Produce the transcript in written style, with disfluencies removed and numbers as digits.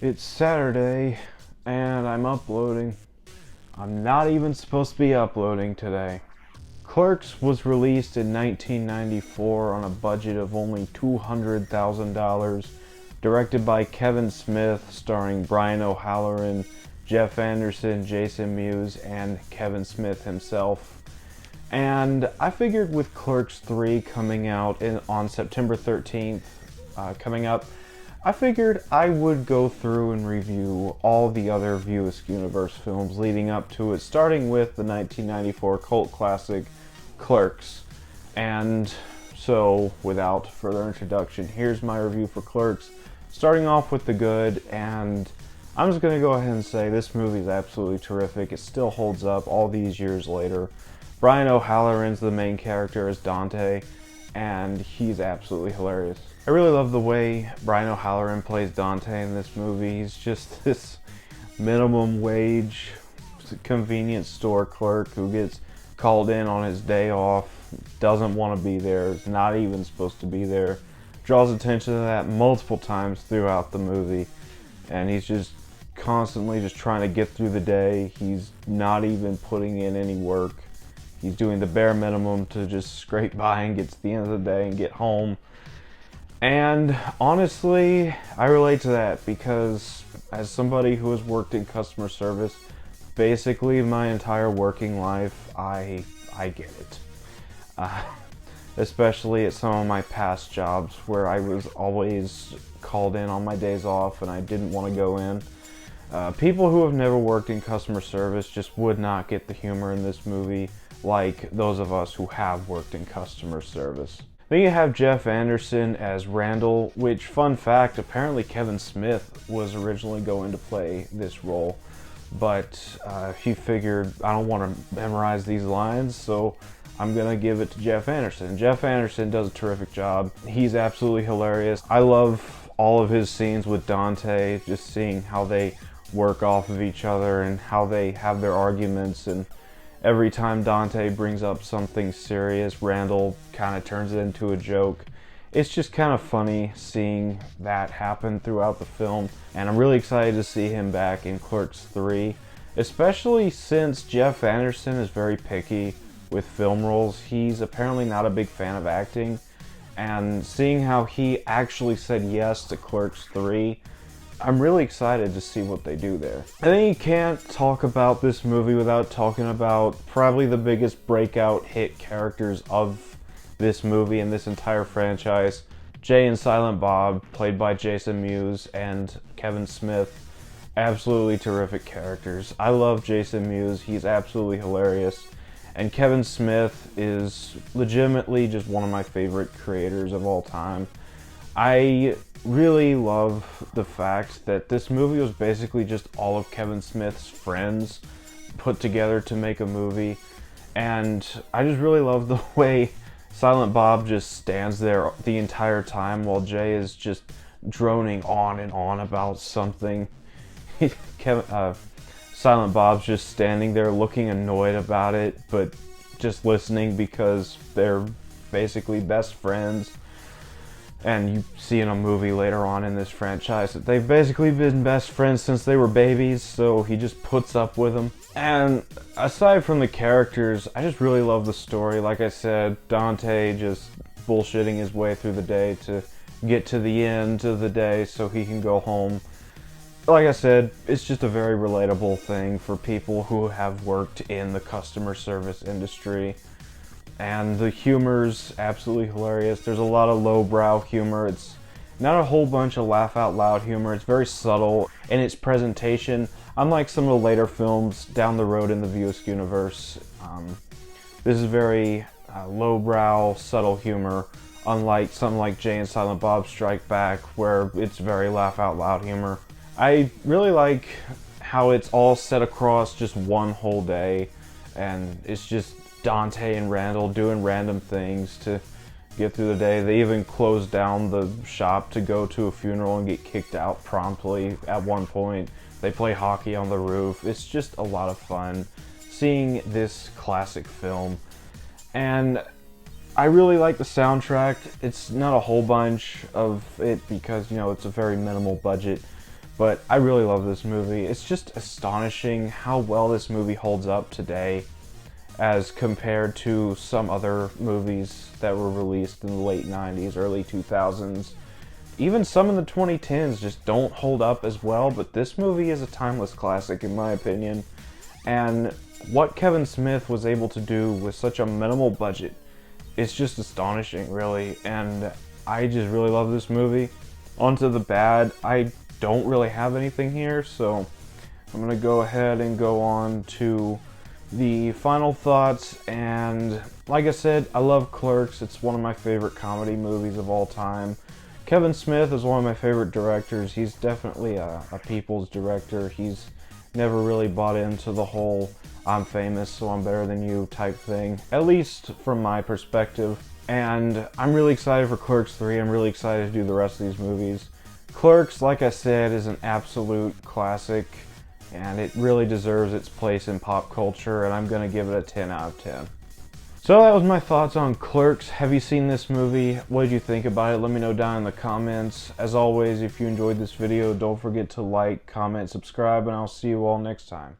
It's Saturday and I'm uploading. I'm not even supposed to be uploading today. Clerks was released in 1994 on a budget of only $200,000, directed by Kevin Smith, starring Brian O'Halloran, Jeff Anderson, Jason Mewes, and Kevin Smith himself. And I figured with Clerks 3 coming out on September 13th, coming up, I figured I would go through and review all the other View Askew Universe films leading up to it, starting with the 1994 cult classic Clerks. And so, without further introduction, here's my review for Clerks, starting off with the good, and I'm just going to go ahead and say this movie is absolutely terrific. It still holds up all these years later. Brian O'Halloran's the main character as Dante, and he's absolutely hilarious. I really love the way Brian O'Halloran plays Dante in this movie. He's just this minimum wage convenience store clerk who gets called in on his day off, doesn't want to be there, is not even supposed to be there, draws attention to that multiple times throughout the movie, and he's just constantly just trying to get through the day. He's not even putting in any work. He's doing the bare minimum to just scrape by and get to the end of the day and get home. And honestly, I relate to that because as somebody who has worked in customer service basically my entire working life, I get it. Especially at some of my past jobs where I was always called in on my days off and I didn't want to go in. People who have never worked in customer service just would not get the humor in this movie like those of us who have worked in customer service. Then you have Jeff Anderson as Randall, which, fun fact, apparently Kevin Smith was originally going to play this role, but he figured, I don't want to memorize these lines, so I'm gonna give it to Jeff Anderson. Jeff Anderson does a terrific job. He's absolutely hilarious. I love all of his scenes with Dante, just seeing how they work off of each other and how they have their arguments, and every time Dante brings up something serious, Randall kind of turns it into a joke. It's just kind of funny seeing that happen throughout the film, and I'm really excited to see him back in Clerks 3, especially since Jeff Anderson is very picky with film roles. He's apparently not a big fan of acting, and seeing how he actually said yes to Clerks 3, I'm really excited to see what they do there. I think you can't talk about this movie without talking about probably the biggest breakout hit characters of this movie and this entire franchise. Jay and Silent Bob, played by Jason Mewes and Kevin Smith. Absolutely terrific characters. I love Jason Mewes, he's absolutely hilarious. And Kevin Smith is legitimately just one of my favorite creators of all time. I really love the fact that this movie was basically just all of Kevin Smith's friends put together to make a movie, and I just really love the way Silent Bob just stands there the entire time while Jay is just droning on and on about something. Silent Bob's just standing there looking annoyed about it, but just listening because they're basically best friends. And you see in a movie later on in this franchise that they've basically been best friends since they were babies, so he just puts up with them. And aside from the characters, I just really love the story. Like I said, Dante just bullshitting his way through the day to get to the end of the day so he can go home. Like I said, it's just a very relatable thing for people who have worked in the customer service industry. And the humor's absolutely hilarious. There's a lot of lowbrow humor. It's not a whole bunch of laugh out loud humor. It's very subtle in its presentation. Unlike some of the later films down the road in the View Askew universe, this is very lowbrow, subtle humor. Unlike something like Jay and Silent Bob Strike Back, where it's very laugh out loud humor. I really like how it's all set across just one whole day, and it's just Dante and Randall doing random things to get through the day. They even closed down the shop to go to a funeral and get kicked out promptly at one point. They play hockey on the roof. It's just a lot of fun seeing this classic film. And I really like the soundtrack. It's not a whole bunch of it because, you know, it's a very minimal budget. But I really love this movie. It's just astonishing how well this movie holds up today as compared to some other movies that were released in the late 90s, early 2000s. Even some in the 2010s just don't hold up as well, but this movie is a timeless classic in my opinion. And what Kevin Smith was able to do with such a minimal budget is just astonishing, really. And I just really love this movie. On to the bad. I don't really have anything here, so I'm gonna go ahead and go on to the final thoughts. And like I said, I love Clerks. It's one of my favorite comedy movies of all time. Kevin Smith is one of my favorite directors. He's definitely a people's director. He's never really bought into the whole I'm famous so I'm better than you type thing, at least from my perspective. And I'm really excited for Clerks 3. I'm really excited to do the rest of these movies. Clerks, like I said, is an absolute classic, and it really deserves its place in pop culture, and I'm going to give it a 10 out of 10. So that was my thoughts on Clerks. Have you seen this movie? What did you think about it? Let me know down in the comments. As always, if you enjoyed this video, don't forget to like, comment, subscribe, and I'll see you all next time.